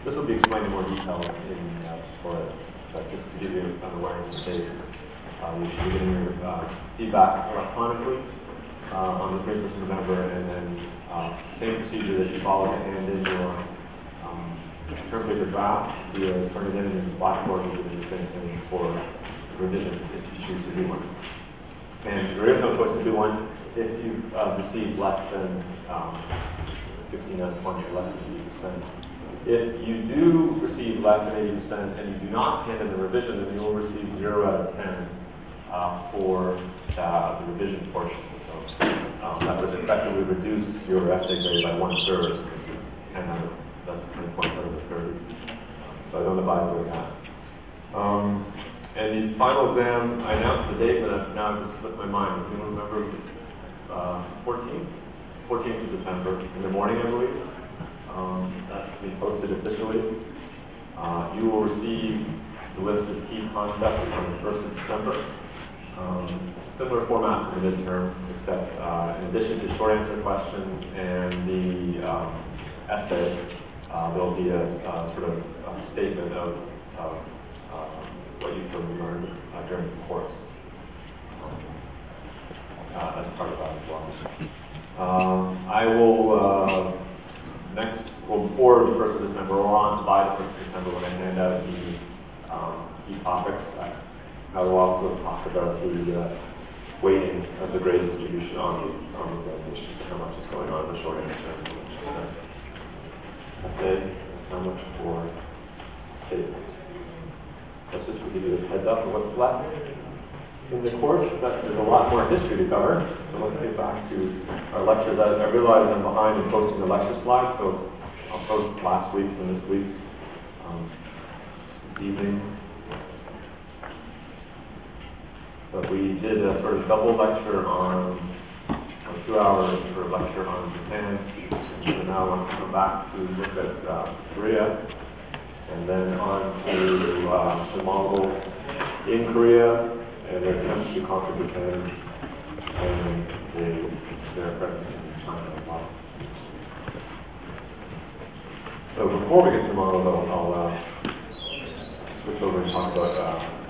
This will be explained in more detail in for it, but just to give you an awareness today, you should be getting your feedback electronically on the 31st of November, and then same procedure that you follow to hand in your term paper draft, you turn it in the Blackboard, and do the same thing for revision if you choose to do one. And there is no choice to do one if you've received less than 16 out of 20 or less than 80%. If you do receive less than 80% and you do not hand in the revision, then you will receive 0 out of 10 for the revision portion. So that would effectively reduce your essay grade by 1/3. 10 out of that's 10 points out of the 30. So I don't advise doing that. And the final exam, I announced the date, but now I've just slipped my mind. Do you remember 14th of December, in the morning, I believe. That's to be posted officially. You will receive the list of key concepts on the 1st of December. Similar format to the midterm, except in addition to short answer questions and the essay, there will be a sort of statement of what you've learned during the course as part of that as well. I will before the 1st of December, or on by the 1st of December, when I hand out the key topics, I will also talk about the weighting of the grade distribution on the examination, how much is going on in the short answer and how much is essay, how much for statements. That's just to give you a heads up of what's left in the course. There's a lot more history to cover, so let's get back to our lectures. I realize I'm behind in posting the lecture slides, so I'll post last week's and this week's this evening. But we did a sort of double lecture on 2 hours for a lecture on Japan, so now I want to come back to look at Korea, and then on to the Mongols in Korea, and their attempts to conquer Japan, and their presence in China as well. So before we get to Mongols, I'll switch over and talk about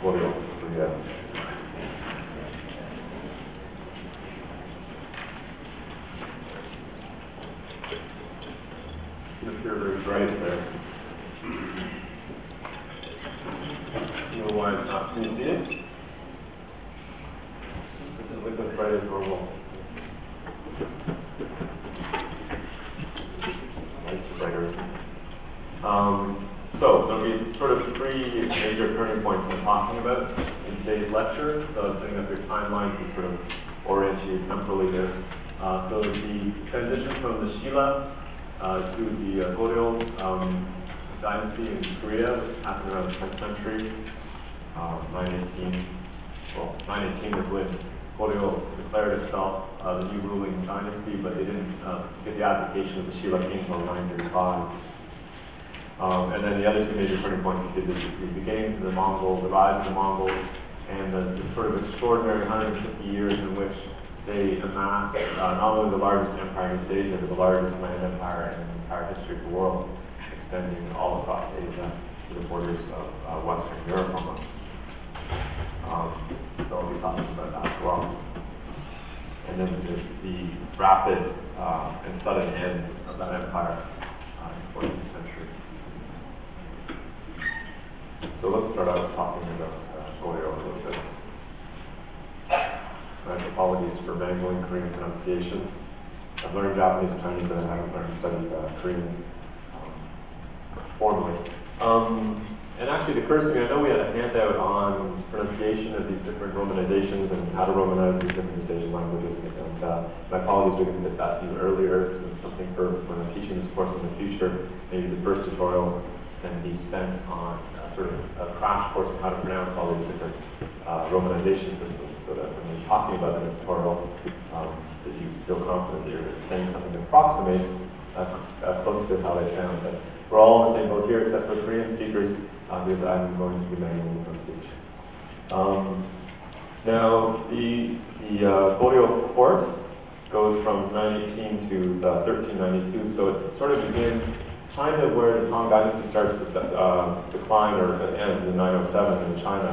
Korea. It's here very bright there. You know why it's not? Can you see it? Look as bright as normal. Lights are brighter. So there'll be sort of 3 major turning points I'm talking about in today's lecture. So setting up your timeline to sort of orient you temporally here. So the transition from the Shilla to the Goryeo dynasty in Korea, which happened around the 10th century, 918. Well, 918 was when Goryeo declared itself the new ruling dynasty, but they didn't get the abdication of the Shilla king until 935. And then the other 2 major turning points is the beginnings of the Mongols, the rise of the Mongols, and the sort of extraordinary 150 years in which they amassed not only the largest empire in East Asia, but the largest land empire in the entire history of the world, extending all across Asia to the borders of Western Europe almost. So I'll be talking about that as well. And then the rapid and sudden end of that empire in the 14th century. So let's start out talking about Goryeo a little bit. Apologies for mangling Korean pronunciation. I've learned Japanese and Chinese, but I haven't studied Korean formally. And actually, the first thing, I know we had a handout on pronunciation of these different romanizations and how to romanize these different Asian languages. And my apologies, we didn't get that to you earlier. It's something for when I'm teaching this course in the future. Maybe the first tutorial can be spent on sort of a crash course on how to pronounce all these different romanization systems, so that when you're talking about the tutorial, that you feel confident that you're saying something that approximates close to how they sound. But we're all in the same boat here, except for Korean speakers, because I'm going to be manual pronunciation. Now, the Goryeo course goes from 918 to 1392, so it sort of begins kind of where the Tang Dynasty starts to decline or ends in 907 in China.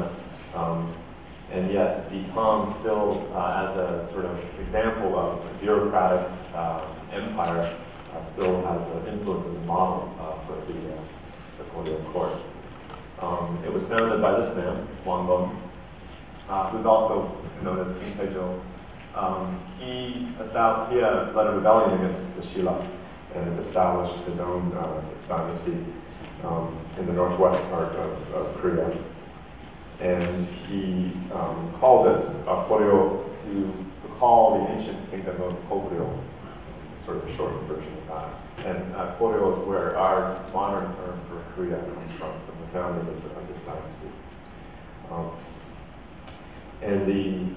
And yet the Tang still, as a sort of example of a bureaucratic empire, still has an influence as a model for the colonial court. It was founded by this man, Wang Gong, who's also known as King Taizhou. He led a rebellion against the Shilla and established his own dynasty in the northwest part of Korea. And he called it Goryeo to recall the ancient kingdom of Goryeo, sort of a short version of that. And Goryeo is where our modern term for Korea comes from the founding of this dynasty. And the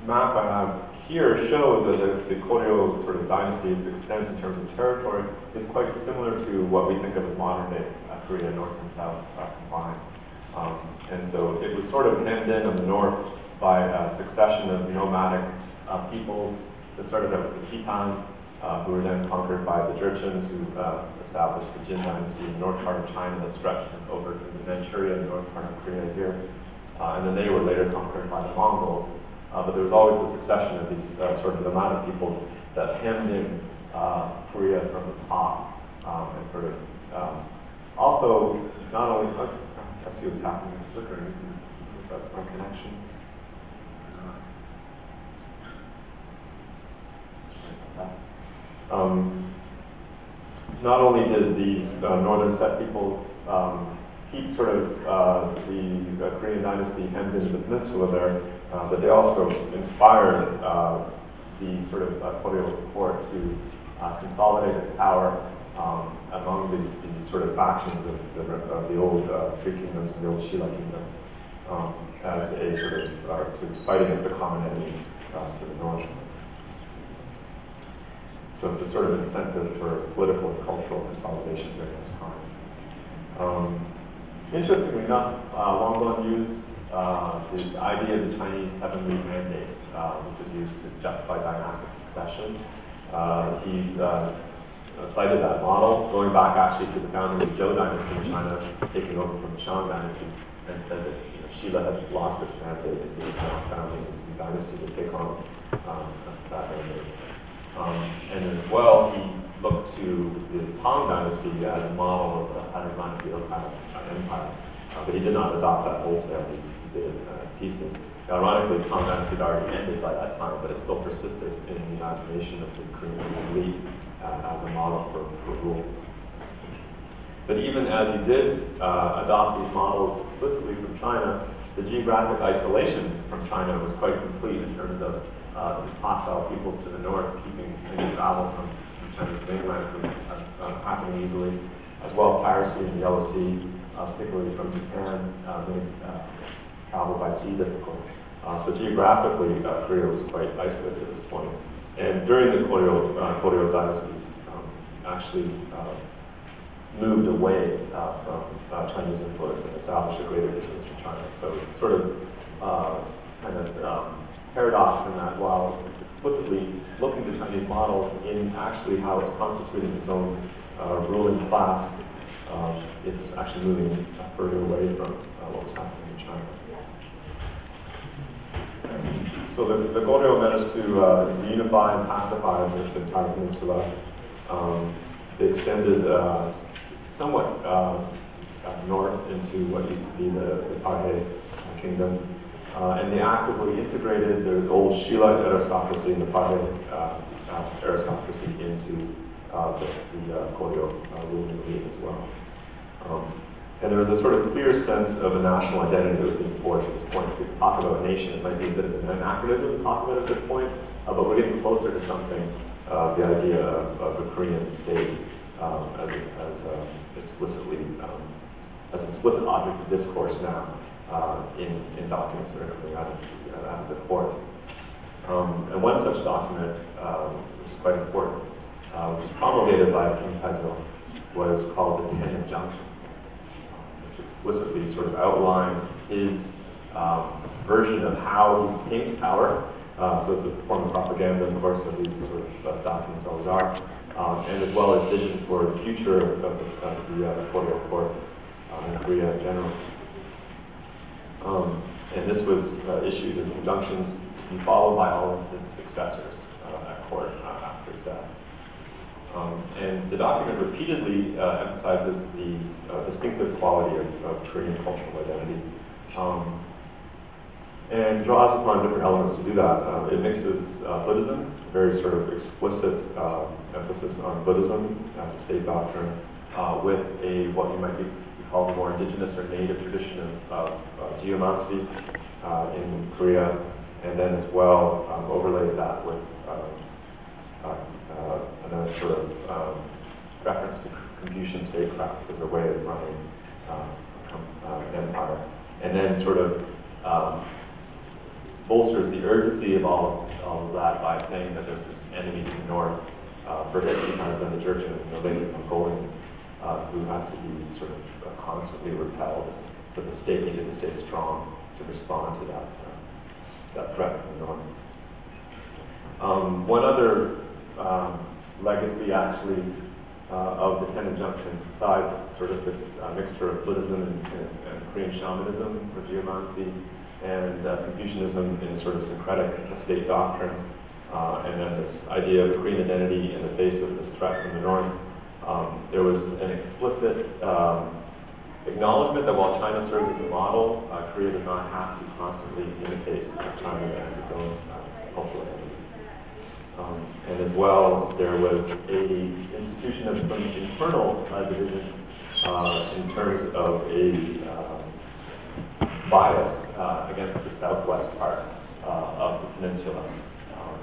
map I have here shows that the Goryeo sort of dynasty's extent in terms of territory is quite similar to what we think of as modern-day Korea, north and south combined. And so it was sort of hemmed in on the north by a succession of nomadic peoples that started out with the Khitan, who were then conquered by the Jurchens, who established the Jin dynasty in the north part of China that stretched over to the Manchuria, the north part of Korea here. And then they were later conquered by the Mongols. But there was always a succession of these sort of nomadic peoples that hemmed in Korea from the top. And sort of also, not only, I see what's happening in flickering, that's my connection. Not only did the northern Set people keep sort of the Korean dynasty hemmed into the peninsula there, but they also inspired the sort of Goryeo court to consolidate its power among the sort of factions of the old three kingdoms, the old Shilla kingdom, as a sort of to fight against the common enemy to the north. So it's a sort of incentive for political and cultural consolidation during this time. Interestingly enough, Wang Gong used the idea of the Chinese heavenly mandate, which is used to justify dynastic succession. He cited that model, going back actually to the founding of the Zhou dynasty in China, taking over from the Shang dynasty, and said that Shilla had lost its mandate and he was now founding the dynasty to take on that mandate. And as well, he looked to the Tang dynasty as a model of how to run a bureaucratic empire, but he did not adopt that wholesale. He did it pieces. Ironically, the Tang dynasty had already ended by that time, but it still persisted in the imagination of the Korean elite as a model for rule. But even as he did adopt these models explicitly from China, the geographic isolation from China was quite complete in terms of the hostile peoples to the north keeping any travel from China's mainland from happening easily, as well as piracy in the Yellow Sea, particularly from Japan, made travel by sea difficult. So geographically, Korea was quite isolated at this point. And during the Goryeo dynasty, actually moved away from Chinese influence and established a greater distance from China. So it's sort of paradox in that while explicitly looking to Chinese models in actually how it's constituting its own ruling class, it's actually moving further away from what was happening in China. So the Goryeo managed to unify and pacify the entire peninsula. They extended somewhat north into what used to be the Parhe kingdom. And they actively integrated the old Shilla aristocracy and the Parhe aristocracy into the Goryeo ruling elite as well. And there was a sort of clear sense of a national identity that was being forged at this point. If we talk about a nation, it might be a bit of an anachronism to talk about at this point, but we're getting closer to something, the idea of a Korean state as explicit object of discourse now in documents that are coming out of the court. And one such document, which is quite important, which was promulgated by King Taizhou, was called the Ten Injunction, which explicitly sort of outlined his version of how he came to power. So it's a form of propaganda, of course, that these sort of documents always are. and as well as vision for the future of the Korea court in Korea in general. And this was issued as injunctions to be followed by all of his successors at court after his death. And the document repeatedly emphasizes the distinctive quality of Korean cultural identity, and draws upon different elements to do that. It mixes Buddhism, very sort of explicit emphasis on Buddhism as a state doctrine, with what you might be called a more indigenous or native tradition of geomancy in Korea, and then as well overlaid that with another sort of reference to Confucian statecraft as a way of running an empire, and then sort of bolsters the urgency of all of that by saying that there's this enemy to the north, first than the Church and later Mongolian, who has to be sort of constantly repelled. So the state needed to stay strong to respond to that threat from the north. One other legacy, actually, of the 10 injunctions, besides sort of this mixture of Buddhism and Korean shamanism or geomancy, and Confucianism in sort of syncretic state doctrine, and then this idea of Korean identity in the face of this threat from the north. There was an explicit acknowledgement that while China serves as a model, Korea does not have to constantly imitate China and its own cultural identity. And as well, there was a institution of some internal division in terms of a bias against the southwest part of the peninsula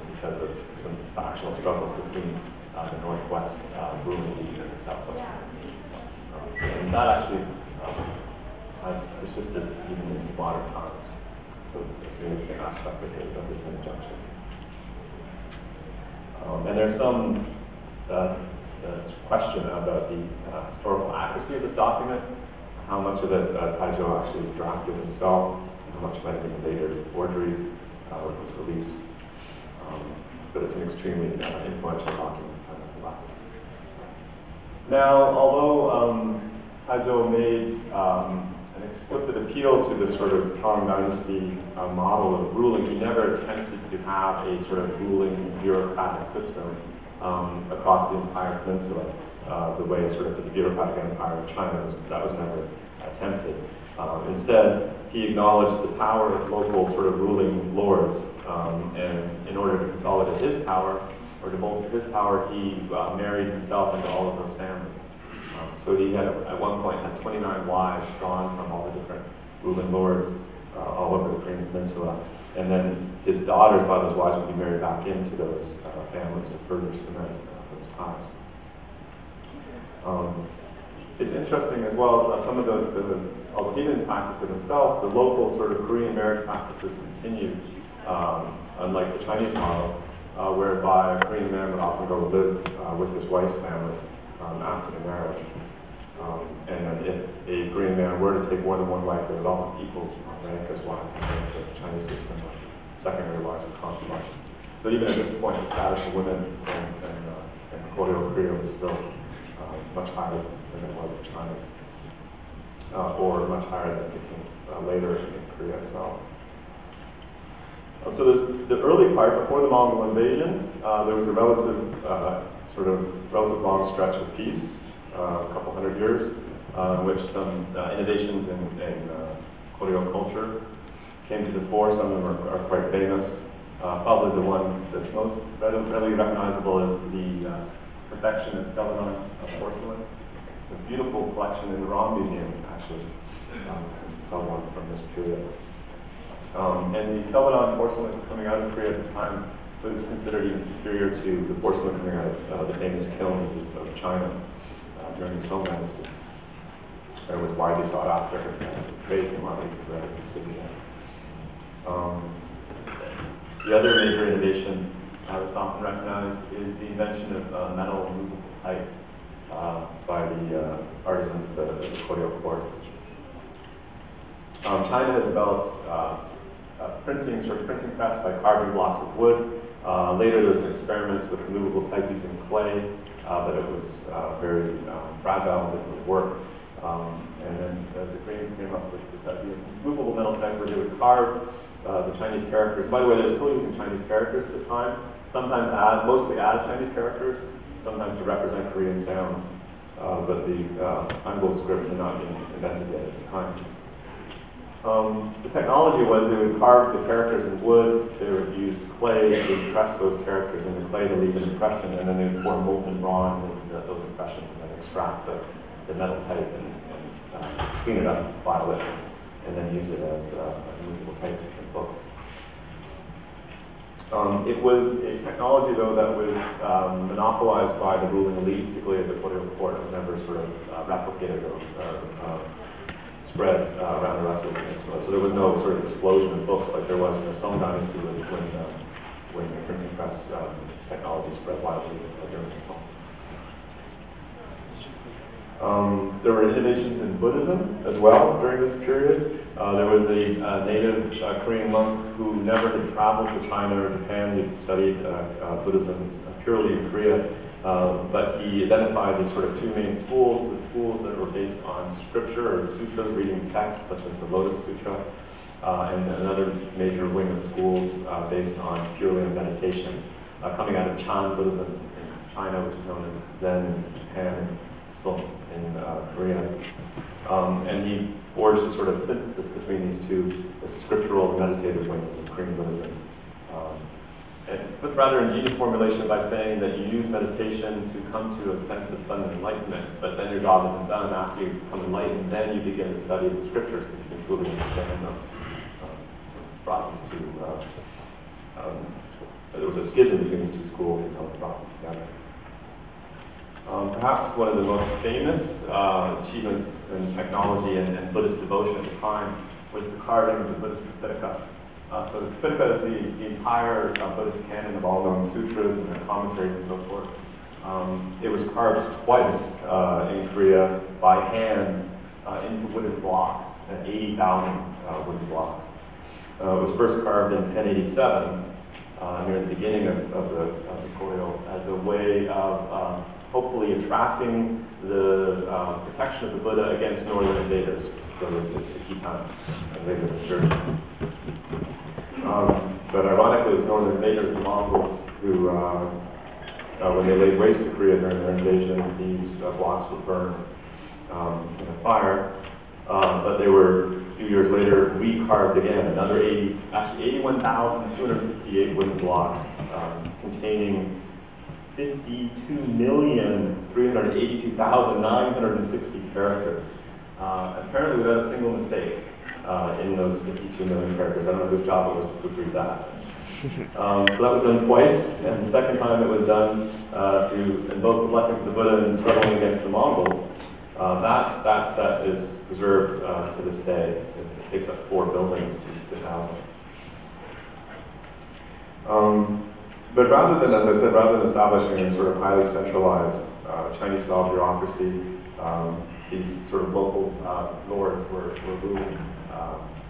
because of some factional struggles between the northwest ruling elite and the southwest. And that actually has persisted even in modern times. So it's a significant aspect of this injunction. And there's some question about the historical accuracy of this document, how much of it Taizhou actually drafted himself, how much might have been later forgery when it was released. But it's an extremely influential document. Now, although Taizhou made an explicit appeal to this sort of Tang Dynasty model of ruling, he never attempted to have a sort of ruling bureaucratic system across the entire peninsula, the way sort of the bureaucratic empire of China that was never attempted. Instead, he acknowledged the power of local sort of ruling lords, and in order to consolidate his power, or to bolster his power, he married himself into all of those families. So he had, at one point, had 29 wives drawn from all the different ruling lords all over the Korean peninsula. And then his daughters, by those wives, would be married back into those families to further cement those ties. It's interesting as well, some of although he didn't practice it himself, the local sort of Korean marriage practices continued, unlike the Chinese model, whereby a Korean man would often go live with his wife's family after the marriage. And then if a Korean man were to take more than one wife, they would all have equal rank as wives in the Chinese system, like secondary wives and concubines. So even at this point, the status of women in colonial Korea was still much higher than it was in China, or much higher than it became later in Korea itself. So the early part, before the Mongol invasion, there was a relative long stretch of peace, a couple hundred years, in which some innovations in colonial culture came to the fore. Some of them are quite famous. Probably the one that's most readily recognizable is the perfection of Celadon porcelain. It's a beautiful collection in the Rom Museum, actually, Celadon from this period. And the Celadon porcelain coming out of Korea at the time was considered even superior to the porcelain coming out of the famous kilns of China during the Song Dynasty. It was widely sought after, praised and widely considered. The other major innovation that's often recognized is the invention of metal movable type by the artisans of the Korea court. China has developed printing press by carving blocks of wood. Later there was experiments with movable type using clay. clay, but it was very fragile, didn't work. And then the Koreans came up with this idea of movable metal type where they would carve the Chinese characters. By the way, they were still using Chinese characters at the time, sometimes mostly as Chinese characters, sometimes to represent Korean sounds. But the Hangul script had not been invented yet at the time. The technology was they would carve the characters in wood, they would use clay to impress those characters in the clay to leave an impression, and then they would pour molten bronze into those impressions and then extract the metal type and clean it up, file it, and then use it as a movable type in books. It was a technology, though, that was monopolized by the ruling elite, particularly at the Korea court. It was never sort of replicated or spread around the rest of the peninsula. So there was no sort of explosion of books like there was in the Song Dynasty when the printing press technology spread widely during the Song. There were innovations in Buddhism as well during this period. There was a native Korean monk who never had traveled to China or Japan. He studied Buddhism purely in Korea, but he identified these sort of two main schools, the schools that were based on scripture or sutras, reading texts such as the Lotus Sutra, and another major wing of schools based on purely on meditation, coming out of Chan Buddhism in China, which is known as Zen in Japan, in Korea. And he forged a sort of synthesis between these two, the scriptural and meditative wings of Korean Buddhism. And with rather ingenious formulation by saying that you use meditation to come to a sense of sudden enlightenment, but then your job isn't done. After you become enlightened, then you begin to study the scriptures because you can truly understand them. Brought these two, there was a schism between these two schools and how they brought them together. Perhaps one of the most famous achievements in technology and Buddhist devotion at the time was the carving of the Buddhist Tripitaka. So the Tripitaka is the entire Buddhist canon of all known sutras and their commentaries and so forth. It was carved twice in Korea by hand into wooden blocks, 80,000 wooden blocks. It was first carved in 1087, near the beginning of the Goryeo, as a way of hopefully attracting the protection of the Buddha against northern invaders, so it's a key time later in the journey. But ironically, it's northern invaders, the Mongols, who, when they laid waste to Korea during their invasion, these blocks were burned in a fire. But they were, a few years later, recarved again, another 81,258 wooden blocks containing 52,382,960 characters. Apparently without a single mistake in those 52 million characters. I don't know whose job it was to proofread that. So that was done twice, and the second time it was done to invoke the blessings of the Buddha and struggling against the Mongols. That set is preserved to this day. It takes up 4 buildings to house. But rather than, as I said, rather than establishing a sort of highly centralized Chinese-style bureaucracy, these sort of local lords were ruling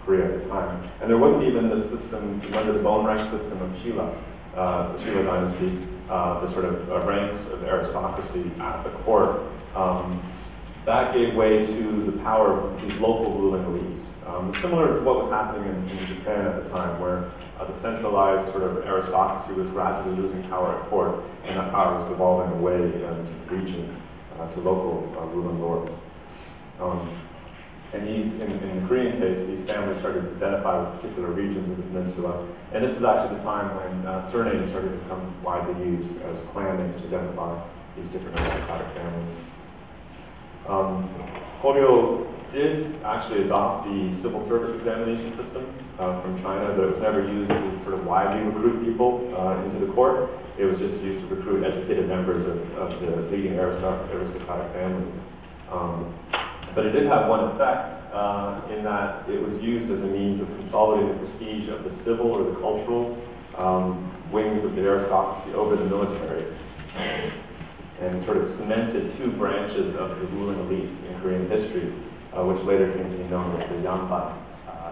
Korea at the time. And there wasn't even the system, remember the bone rank system of Shilla, the Shilla dynasty, the sort of ranks of aristocracy at the court. That gave way to the power of these local ruling elites. Similar to what was happening in Japan at the time, where the centralized sort of aristocracy was gradually losing power at court, and that power was devolving away into the region to local ruling lords. And in the Korean case, these families started to identify with particular regions of the peninsula, and this is actually the time when surnames started to become widely used as clan names to identify these different aristocratic families. Goryeo did actually adopt the civil service examination system from China, but it was never used to sort of widely recruit people into the court. It was just used to recruit educated members of the leading aristocratic families. But it did have one effect in that it was used as a means of consolidating the prestige of the civil or the cultural wings of the aristocracy over the military, and sort of cemented 2 branches of the ruling elite in Korean history, which later came to be known as the Yangban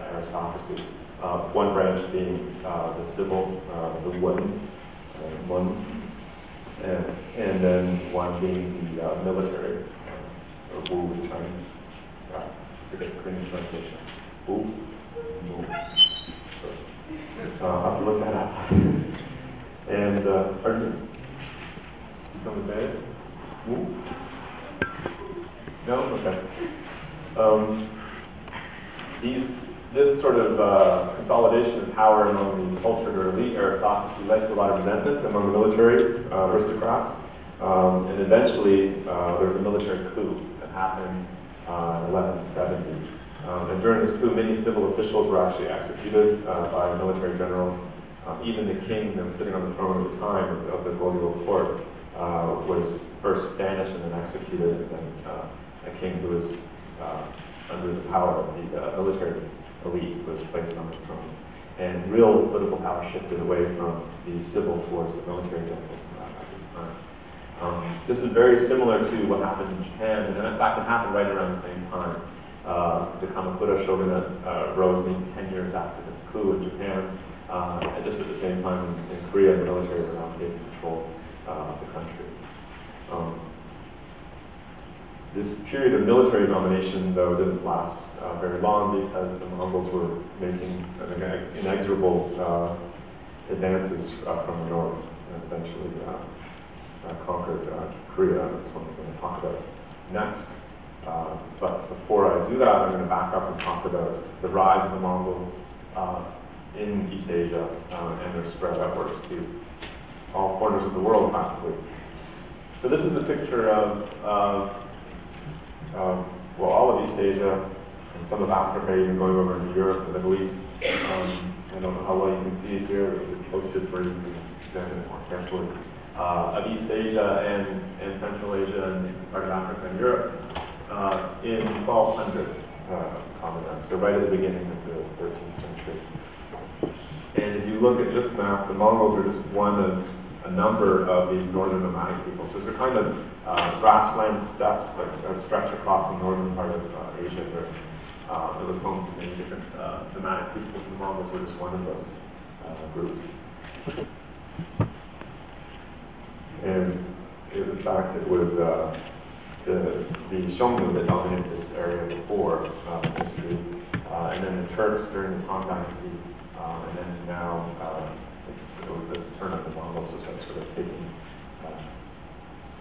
aristocracy. One branch being the civil, the Won, and then one being the military, or Wu in Chinese. Forget the Korean translation. Wu? Wu. So, I'll have to look that up. And, pardon me? You come with that? Wu? No? Okay. This sort of consolidation of power among the cultured or elite aristocracy led to a lot of resentment among the military aristocrats. And eventually, there was a military coup that happened in 1170. And during this coup, many civil officials were actually executed by military generals. Even the king that was sitting on the throne at the time of the Goryeo court was first banished and then executed, and then a king who was under the power of the military elite was placed on the throne. And real political power shifted away from the civil towards the military generals at this time. This is very similar to what happened in Japan, and in fact it happened right around the same time. The Kamakura shogunate rose maybe 10 years after this coup in Japan, and just at the same time in Korea, the military were now taking control of the country. This period of military domination, though, didn't last very long because the Mongols were making inexorable advances from the north, and eventually conquered Korea. That's what we're going to talk about next. But before I do that, I'm going to back up and talk about the rise of the Mongols in East Asia and their spread outwards to all corners of the world, practically. So this is a picture of well, all of East Asia, and some of Africa, even going over into Europe and the Middle East. I don't know how well you can see it here, but it's posted for you to examine it more carefully. Of East Asia and Central Asia and part of Africa and Europe in 1200 common era, so right at the beginning of the 13th century. And if you look at this map, the Mongols are just one of a number of these northern nomadic people. So they're kind of grassland steppes that stretch across the northern part of Asia where it was home to many different nomadic people. The Mongols were just one of those groups. And in fact, it was the Xiongnu that dominated this area before history, and then the Turks during the Tang Dynasty, and then now it was the turn of the Mongols to start sort of taking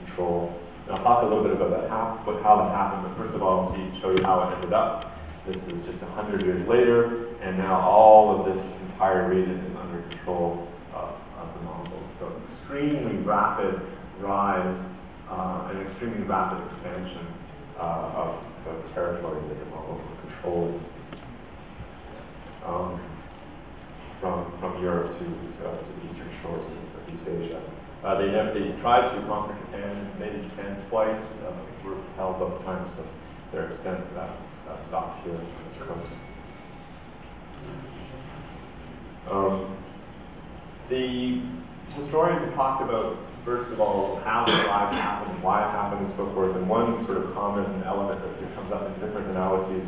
control. And I'll talk a little bit about that, how that happened, but first of all, show you how it ended up. This is just 100 years later, and now all of this entire region is under control of the Mongols. So extremely rapid rise and extremely rapid expansion of the territory that the Mongols were controlling from Europe to the eastern shores of East Asia. They tried to conquer Japan, maybe Japan twice, were held both times, so their extent stopped here on this coast. The historians have talked about, first of all, how the rise happened, why it happened, and so forth. And one sort of common element that comes up in different analyses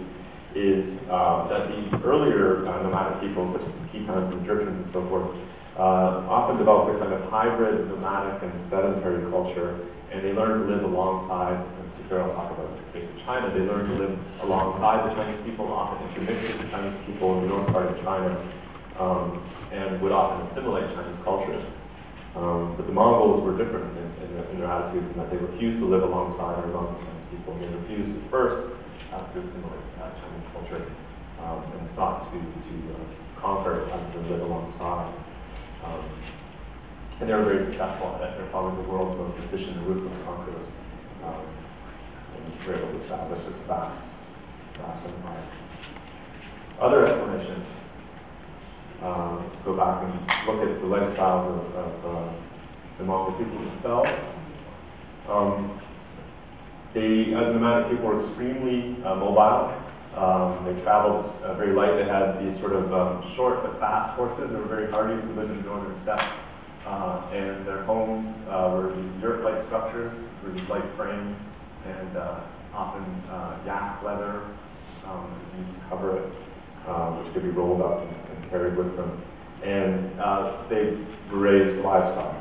is that the earlier nomadic people, such as the Khitans and Jurchens and so forth, often developed a kind of hybrid nomadic and sedentary culture, and they learned to live alongside, in particular I'll talk about the case of China, they learned to live alongside the Chinese people, often intermixed with the Chinese people in the north part of China, and would often assimilate Chinese cultures. But the Mongols were different in their attitudes in that they refused to live alongside or among the Chinese people, and they refused at first to assimilate Chinese culture and sought to conquer and to live alongside. And they were very successful at it. They're probably the world's most efficient and ruthless conquerors. And were able to establish this vast empire. Other explanations. Let's go back and look at the lifestyles of the Mongol people themselves. They, as nomadic people, were extremely mobile. They traveled very light. They had these sort of short but fast horses. They were very hardy who lived in the northern steppes. And their homes were these yurt-like structures with these light frames and often yak leather used to cover it, which could be rolled up and carried with them. And they raised livestock,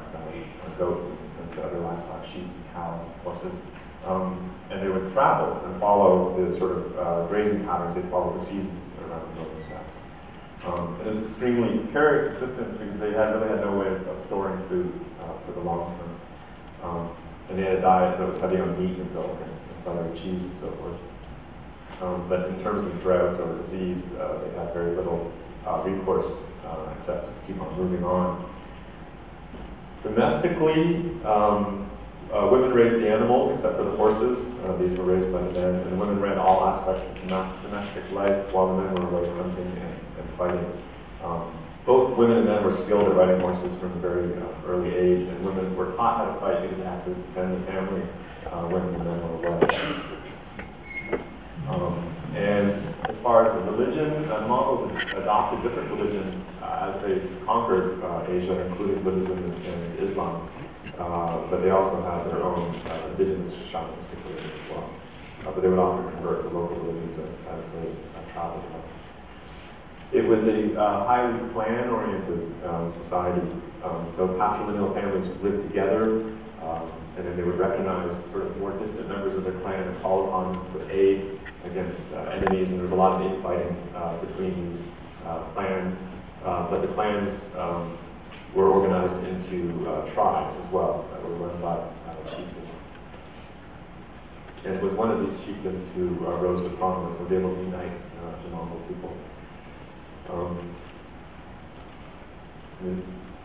goats and their livestock, sheep, cows, horses. And they would travel and follow the sort of grazing patterns. They'd follow the seasons around the northern steppes. It was extremely precarious existence because they really had no way of storing food for the long term. And they had a diet that was heavy on meat and milk and butter and cheese and so forth. But in terms of drought or disease, they had very little recourse except to keep on moving on. Domestically, women raised the animals except for the horses. These were raised by the men, and the women ran all aspects of domestic life while the men were away hunting and fighting. Both women and men were skilled at riding horses from a very early age, and women were taught how to fight because they had to defend the family when the men were away. And as far as the religion, the Mongols adopted different religions as they conquered Asia, including Buddhism and Islam. But they also had their own indigenous shamanistic religion as well. But they would often convert to local religions as they traveled. It was a highly clan-oriented society. So patrilineal families lived together, and then they would recognize sort of more distant members of their clan and call upon them for aid against enemies, and there was a lot of infighting between these clans. But the clans were organized into tribes as well that were run by chieftains. And it was one of these chieftains who rose to prominence and was able to unite the Mongol people.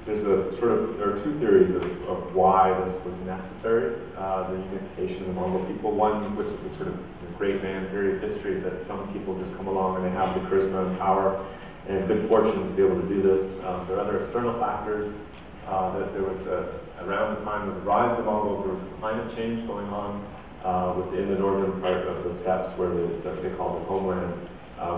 There are two theories of why this was necessary, the unification of the Mongol people. One, which is the sort of the great man theory of history, that some people just come along and they have the charisma and power and good fortune to be able to do this. There are other external factors. That there was around the time of the rise of the Mongols, there was climate change going on within the northern part of the steppes, where they called it homeland,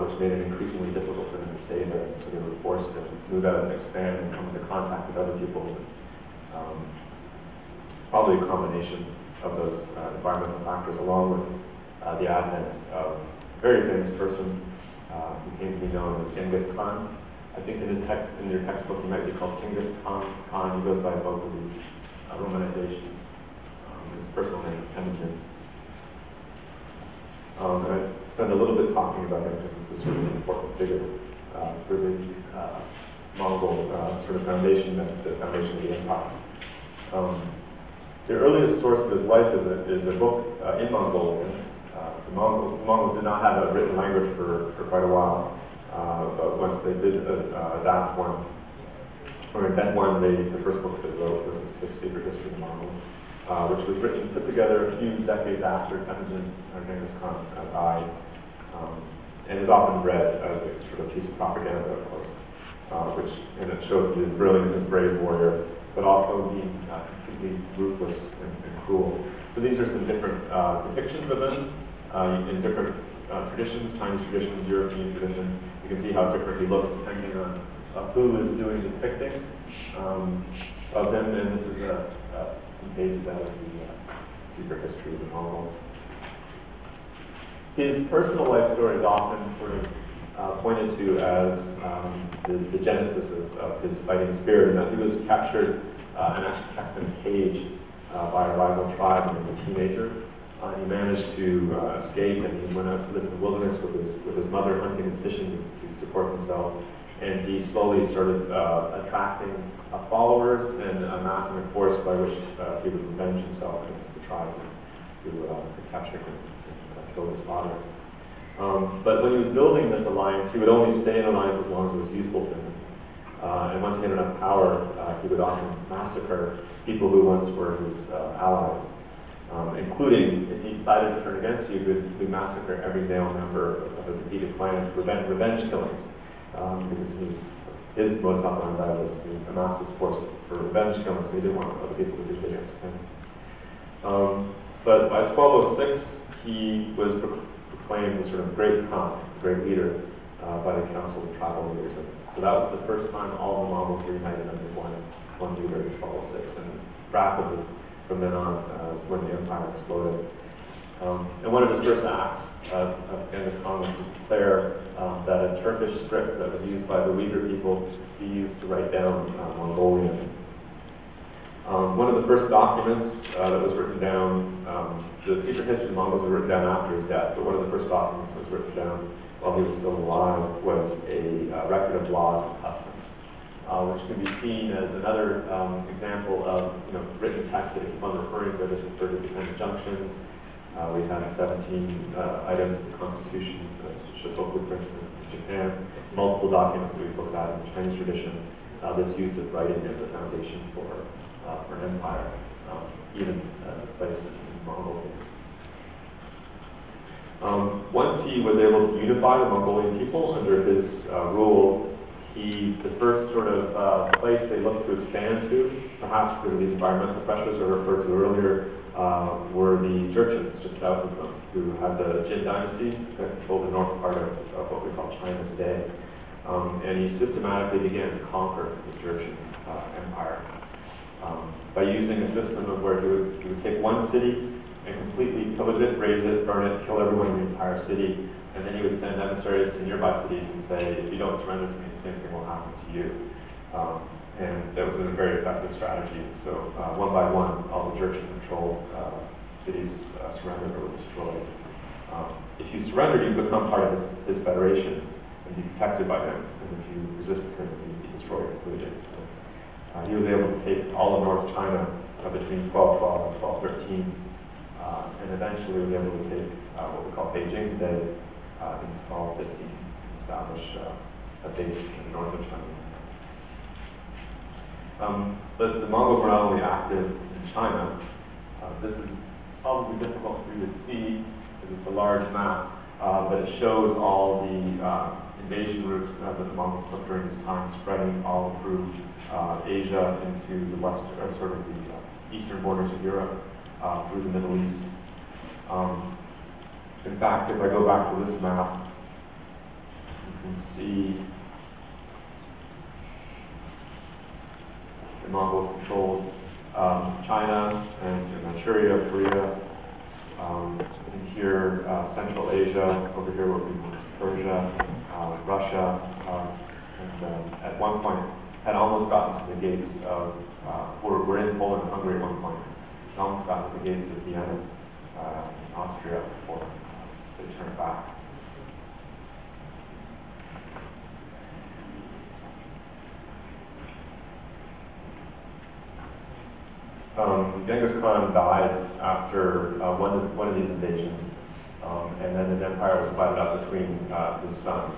which made it increasingly difficult for them to stay there. So they were forced to move out and expand and come into contact with other people. Probably a combination of those environmental factors, along with the advent of a very famous person who came to be known as Genghis Khan. I think in your textbook he might be called Genghis Khan. He goes by both of these romanizations. His personal name is Temujin. And I spend a little bit talking about him because he's a sort of important figure for the Mongol sort of foundation, the foundation of the empire. The earliest source of his life is a book in Mongolian. The Mongols did not have a written language for quite a while, but once they did adapt one, or invent one, the first book they wrote was the Secret History of the Mongols, which was written, put together a few decades after Temujin, or Genghis Khan, died, and is often read as a sort of piece of propaganda, of course, and it shows his brilliant and brave warrior, but also being completely ruthless and cruel. So these are some different depictions of them in different traditions, Chinese traditions, European traditions. You can see how different he looks depending on who is doing the depicting of them, and this is some pages out of the Secret History of the Mongols. His personal life story is often sort of pointed to as the genesis of his fighting spirit, and that he was captured and actually kept in a cage by a rival tribe when he was a teenager. He managed to escape, and he went out to live in the wilderness with his mother, hunting and fishing to support himself. And he slowly started attracting followers and amassing a force by which he would revenge himself against the tribe who captured him and killed his father. But when he was building this alliance, he would only stay in alliance as long as it was useful to him. And once he had enough power, he would often massacre people who once were his allies. Including, if he decided to turn against you, he would massacre every male member of a defeated clan, revenge killings. Because his modus operandi was to amass his force for revenge killings, so he didn't want other people to do it against him. But by 1206, he was proclaimed the sort of great Khan, great leader, by the Council of Tribal Leaders. So that was the first time all the Mongols were united under one leader in 1206, and rapidly from then on, when the empire exploded. And one of his first acts of Genghis Khan was to declare that a Turkish script that was used by the Uyghur people be used to write down Mongolian. One of the first documents that was written down, the secret history of the Mongols was written down after his death, but one of the first documents that was written down while he was still alive was a record of laws and customs, which can be seen as another example of written text that keep on referring to. This referred to defense junctions. We have 17 items in the Constitution, Shotoku, for instance, in Japan, multiple documents that we've looked at in the Chinese tradition that's used as writing as a foundation for an empire, even places in Mongol days. Once he was able to unify the Mongolian people under his rule, the first sort of place they looked to expand to, perhaps because of these environmental pressures I referred to earlier, were the Jurchens just south of them, who had the Jin dynasty that controlled the north part of what we call China today. And he systematically began to conquer the Jurchen empire by using a system of where he would take one city and completely pillage it, raze it, burn it, kill everyone in the entire city, and then he would send emissaries to nearby cities and say, if you don't surrender to me, the same thing will happen to you. And that was a very effective strategy. So one by one, all the Jurchen-controlled cities surrendered or were destroyed. If you surrendered, you become part of his federation and be protected by him. And if you resisted him, you'd be destroyed completely. So, he was able to take all of North China between 1212 and 1213, and eventually was able to take what we call Beijing today in 1215, and establish a base in the north of China. But the Mongols were not only active in China. This is probably difficult for you to see because it's a large map, but it shows all the invasion routes that the Mongols took during this time, spreading all through Asia into the west, or sort of the eastern borders of Europe, through the Middle East. In fact, if I go back to this map, you can see the Mongols controlled China and Manchuria, Korea, and here Central Asia, over here what we call Persia, Russia, and at one point had almost gotten to the gates of, were in Poland and Hungary at one point, had almost gotten to the gates of Vienna, Austria, before they turned back. Genghis Khan died after one of these invasions, and then his empire was divided up between his sons.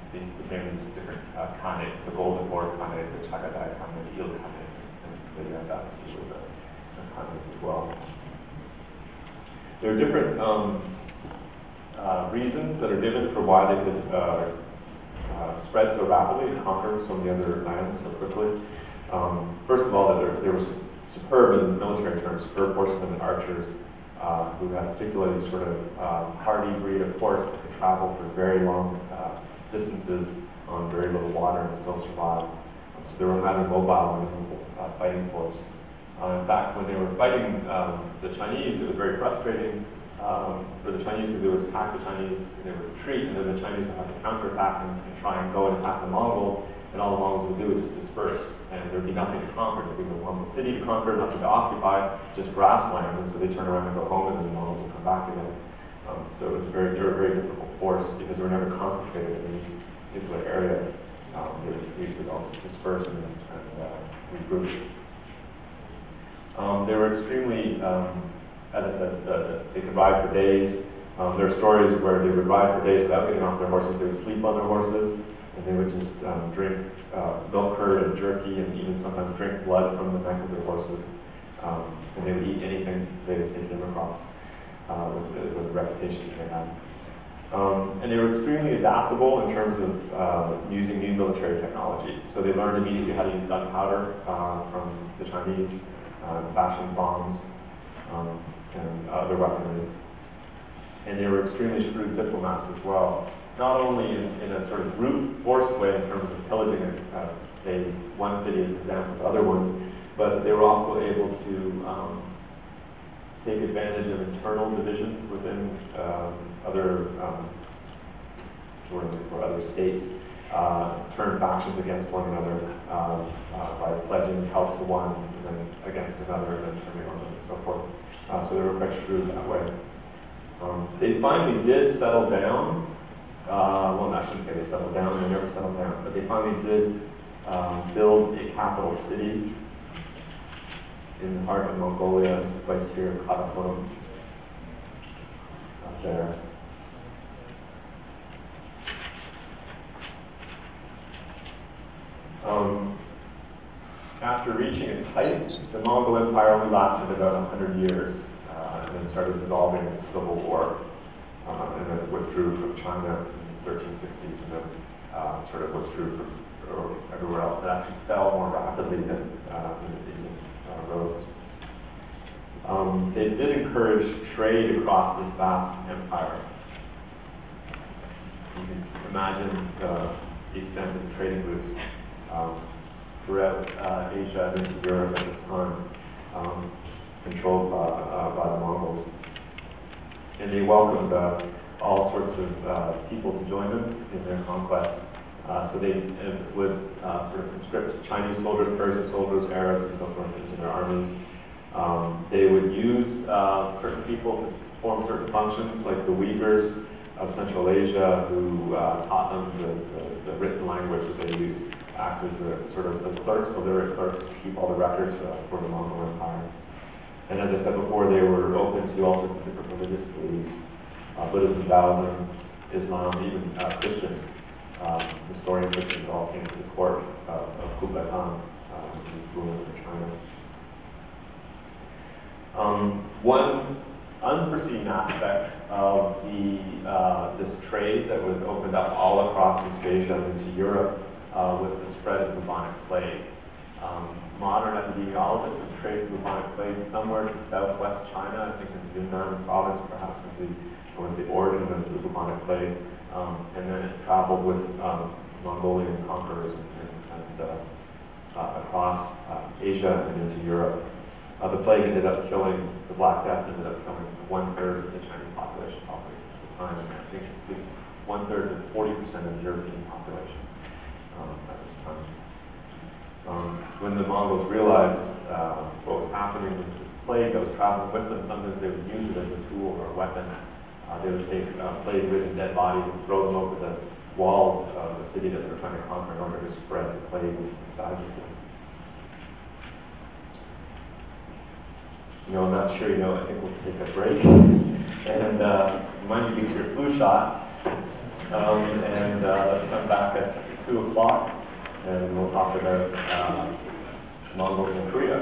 He became these different khanates, the Golden Horde Khanate, the Chagatai Khanate, the Il Khanate, and the dynasty was a khanate as well. There are different reasons that are given for why they could spread so rapidly and conquer so many other lands so quickly. First of all, that there was superb, in military terms, superb horsemen and archers who had particularly sort of hardy breed of horse that could travel for very long distances on very little water and still survive. So they were highly mobile and fighting force. In fact, when they were fighting the Chinese, it was very frustrating for the Chinese because they would attack the Chinese and they would retreat, and then the Chinese would have to counterattack and try and go and attack the Mongols, and all the Mongols would do is just disperse, and there would be nothing to conquer. There would be no Mongol city to conquer, nothing to occupy, just grassland, and so they turn around and go home, and then the Mongols would come back again. So it was a very difficult force because they were never concentrated in any particular area. They would also disperse and regroup. They were extremely, as I said, they could ride for days. There are stories where they would ride for days without getting off their horses. They would sleep on their horses, and they would just drink milk curd and jerky, and even sometimes drink blood from the neck of their horses. And they would eat anything they came across with the reputation they had. And they were extremely adaptable in terms of using new military technology. So they learned immediately how to use gunpowder from the Chinese, fashion bombs, and other weaponry. And they were extremely shrewd diplomats as well, not only in a sort of brute force way in terms of pillaging one city as an example of other ones, but they were also able to take advantage of internal divisions within other states turn factions against one another by pledging help to one and then against another and then turning on them and so forth. So they were quite shrewd that way. They finally did settle down. Well, I shouldn't say they settled down, they never settled down, but they finally did build a capital city in the heart of Mongolia, this place here, Karakorum, up there. After reaching its height, the Mongol Empire only lasted about 100 years, and then started dissolving in civil war, and then withdrew from China in the 1360s, and then sort of withdrew from everywhere else. It actually fell more rapidly than it even rose. They did encourage trade across this vast empire. You can imagine the extent of the trading routes throughout Asia and into Europe at this time, controlled by the Mongols. And they welcomed all sorts of people to join them in their conquest. So they would sort of conscript Chinese soldiers, Persian soldiers, Arabs, and so forth into their armies. They would use certain people to perform certain functions, like the Uyghurs of Central Asia, who taught them the written language that they used, act as the sort of the clerks, so literate clerks, to keep all the records for the Mongol Empire. And as I said before, they were open to all sorts of different religious beliefs, Buddhism, Taoism, Islam, even Christians. Historian Christians all came to the court of Kublai Khan, who was ruling for China. One unforeseen aspect of this trade that was opened up all across East Asia and into Europe was the spread of bubonic plague. Modern epidemiologists have traced bubonic plague somewhere to southwest China, I think in Yunnan province, perhaps was the origin of the bubonic plague, and then it traveled with Mongolian conquerors and across Asia and into Europe. The plague ended up killing, the Black Death ended up killing 1/3 of the Chinese population probably at the time, and I think it was 1/3 to 40% of the European population at this time. When the Mongols realized what was happening with the plague that was traveling with them, sometimes they would use it as a tool or a weapon. They would take plague-ridden dead bodies and throw them over the walls of the city that they were trying to conquer in order to spread the plague inside the city. On that cheery note, I think we'll take a break. And remind you to get your flu shot. And let's come back at 2 o'clock, and we'll talk about Mongols in Korea.